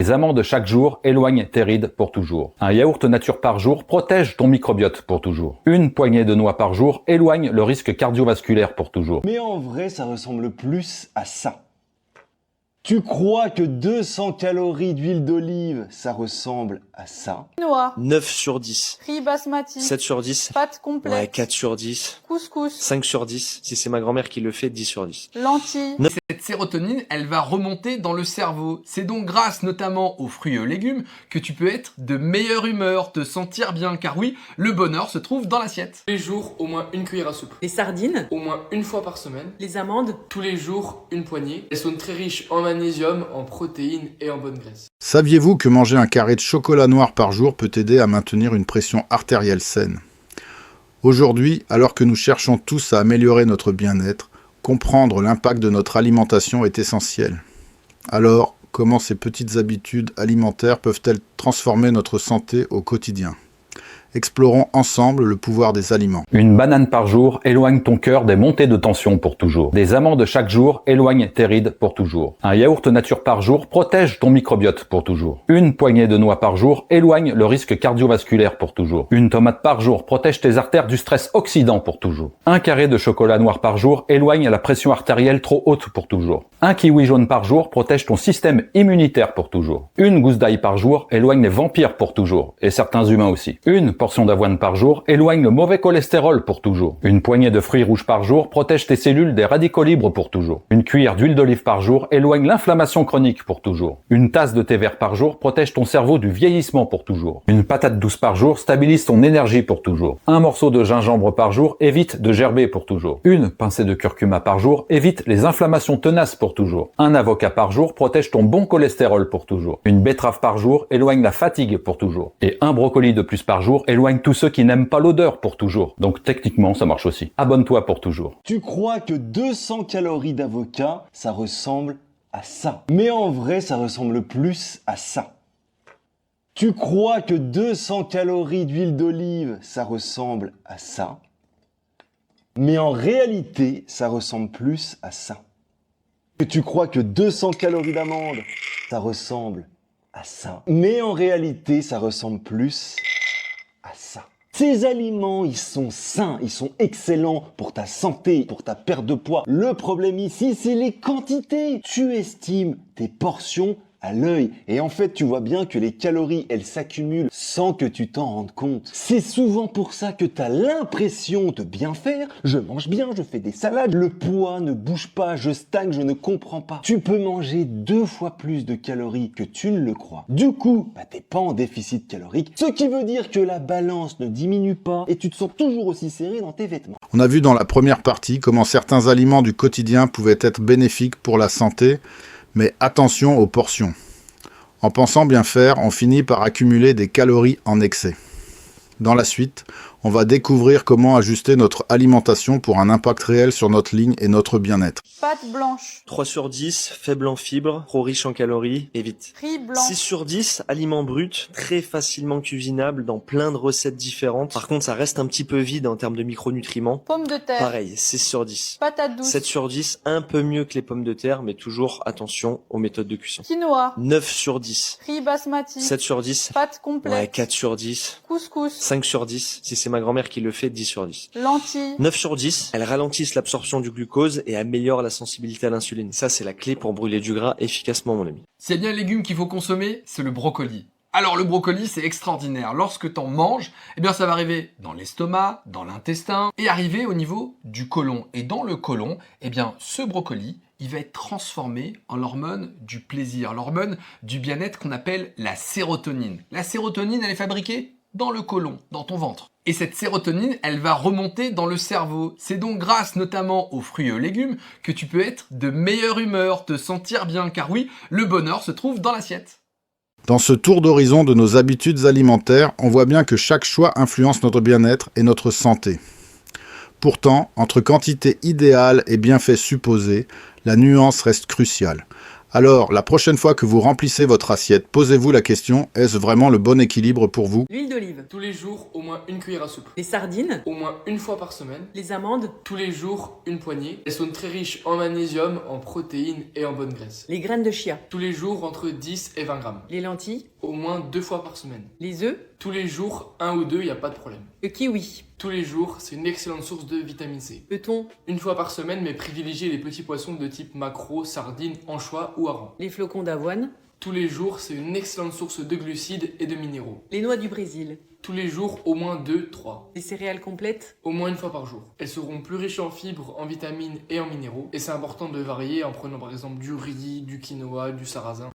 Des amandes chaque jour éloignent tes rides pour toujours. Un yaourt nature par jour protège ton microbiote pour toujours. Une poignée de noix par jour éloigne le risque cardiovasculaire pour toujours. Mais en vrai, ça ressemble plus à ça. Tu crois que 200 calories d'huile d'olive, ça ressemble à ça? Quinoa, 9 sur 10. riz basmati, 7 sur 10. pâte complète, Ouais, 4 sur 10. couscous, 5 sur 10. Si c'est ma grand-mère qui le fait, 10 sur 10. lentilles, Cette sérotonine, elle va remonter dans le cerveau. C'est donc grâce notamment aux fruits et aux légumes que tu peux être de meilleure humeur, te sentir bien. Car oui, le bonheur se trouve dans l'assiette. Tous les jours, au moins une cuillère à soupe. Les sardines, Au moins une fois par semaine. les amandes, Tous les jours, une poignée. Elles sont très riches en magnésium, en protéines et en bonne graisse. Saviez-vous que manger un carré de chocolat noir par jour peut aider à maintenir une pression artérielle saine? Aujourd'hui, alors que nous cherchons tous à améliorer notre bien-être, comprendre l'impact de notre alimentation est essentiel. Alors, comment ces petites habitudes alimentaires peuvent-elles transformer notre santé au quotidien? Explorons ensemble le pouvoir des aliments. Une banane par jour éloigne ton cœur des montées de tension pour toujours. Des amandes chaque jour éloignent tes rides pour toujours. Un yaourt nature par jour protège ton microbiote pour toujours. Une poignée de noix par jour éloigne le risque cardiovasculaire pour toujours. Une tomate par jour protège tes artères du stress oxydant pour toujours. Un carré de chocolat noir par jour éloigne la pression artérielle trop haute pour toujours. Un kiwi jaune par jour protège ton système immunitaire pour toujours. Une gousse d'ail par jour éloigne les vampires pour toujours, et certains humains aussi. Une portion d'avoine par jour éloigne le mauvais cholestérol pour toujours. Une poignée de fruits rouges par jour protège tes cellules des radicaux libres pour toujours. Une cuillère d'huile d'olive par jour éloigne l'inflammation chronique pour toujours. Une tasse de thé vert par jour protège ton cerveau du vieillissement pour toujours. Une patate douce par jour stabilise ton énergie pour toujours. Un morceau de gingembre par jour évite de gerber pour toujours. Une pincée de curcuma par jour évite les inflammations tenaces pour toujours. Un avocat par jour protège ton bon cholestérol pour toujours. Une betterave par jour éloigne la fatigue pour toujours. Et un brocoli de plus par jour éloigne tous ceux qui n'aiment pas l'odeur pour toujours. Donc techniquement, ça marche aussi. Abonne-toi pour toujours. Tu crois que 200 calories d'avocat, ça ressemble à ça. Mais en vrai, ça ressemble plus à ça. Tu crois que 200 calories d'huile d'olive, ça ressemble à ça. Mais en réalité, ça ressemble plus à ça. Tu crois que 200 calories d'amande, ça ressemble à ça. Mais en réalité, ça ressemble plus à ça. Ces aliments, ils sont sains, ils sont excellents pour ta santé, pour ta perte de poids. Le problème ici, c'est les quantités. Tu estimes tes portions à l'œil. Et en fait, tu vois bien que les calories, elles s'accumulent sans que tu t'en rendes compte. C'est souvent pour ça que tu as l'impression de bien faire. Je mange bien, je fais des salades. Le poids ne bouge pas, je stagne, je ne comprends pas. Tu peux manger 2 fois plus de calories que tu ne le crois. Du coup, t'es pas en déficit calorique. Ce qui veut dire que la balance ne diminue pas et tu te sens toujours aussi serré dans tes vêtements. On a vu dans la première partie comment certains aliments du quotidien pouvaient être bénéfiques pour la santé, mais attention aux portions. En pensant bien faire, on finit par accumuler des calories en excès. Dans la suite, on va découvrir comment ajuster notre alimentation pour un impact réel sur notre ligne et notre bien-être. pâte blanche, 3 sur 10, faible en fibres, trop riche en calories, évite. riz blanc, 6 sur 10, aliments bruts, très facilement cuisinables dans plein de recettes différentes. Par contre, ça reste un petit peu vide en termes de micronutriments. pommes de terre, Pareil, 6 sur 10. patate douce, 7 sur 10, un peu mieux que les pommes de terre, mais toujours attention aux méthodes de cuisson. quinoa, 9 sur 10. riz basmati, 7 sur 10. pâte complète, Ouais, 4 sur 10. couscous, 5 sur 10. Si c'est ma grand-mère qui le fait, 10 sur 10. lentilles, 9 sur 10, elles ralentissent l'absorption du glucose et améliorent la sensibilité à l'insuline. Ça, c'est la clé pour brûler du gras efficacement, mon ami. S'il y a bien un légume qu'il faut consommer, c'est le brocoli. Alors le brocoli, c'est extraordinaire. Lorsque t'en manges, eh bien ça va arriver dans l'estomac, dans l'intestin et arriver au niveau du côlon. Et dans le côlon, eh bien ce brocoli, il va être transformé en l'hormone du plaisir, l'hormone du bien-être qu'on appelle la sérotonine. La sérotonine, elle est fabriquée dans le côlon, dans ton ventre. Et cette sérotonine, elle va remonter dans le cerveau. C'est donc grâce notamment aux fruits et aux légumes que tu peux être de meilleure humeur, te sentir bien. Car oui, le bonheur se trouve dans l'assiette. Dans ce tour d'horizon de nos habitudes alimentaires, on voit bien que chaque choix influence notre bien-être et notre santé. Pourtant, entre quantité idéale et bienfaits supposés, la nuance reste cruciale. Alors, la prochaine fois que vous remplissez votre assiette, posez-vous la question, est-ce vraiment le bon équilibre pour vous? L'huile d'olive. Tous les jours, au moins une cuillère à soupe. Les sardines. Au moins une fois par semaine. Les amandes. Tous les jours, une poignée. Elles sont très riches en magnésium, en protéines et en bonnes graisses. Les graines de chia. Tous les jours, entre 10 et 20 grammes. Les lentilles. Au moins 2 fois par semaine. Les œufs. Tous les jours, 1 ou 2, il n'y a pas de problème. Le kiwi. Tous les jours, c'est une excellente source de vitamine C. Le thon. Une fois par semaine, mais privilégiez les petits poissons de type maquereau, sardines, anchois ou harengs. Les flocons d'avoine. Tous les jours, c'est une excellente source de glucides et de minéraux. Les noix du Brésil. Tous les jours, au moins 2, 3. Les céréales complètes. Au moins une fois par jour. Elles seront plus riches en fibres, en vitamines et en minéraux. Et c'est important de varier en prenant par exemple du riz, du quinoa, du sarrasin.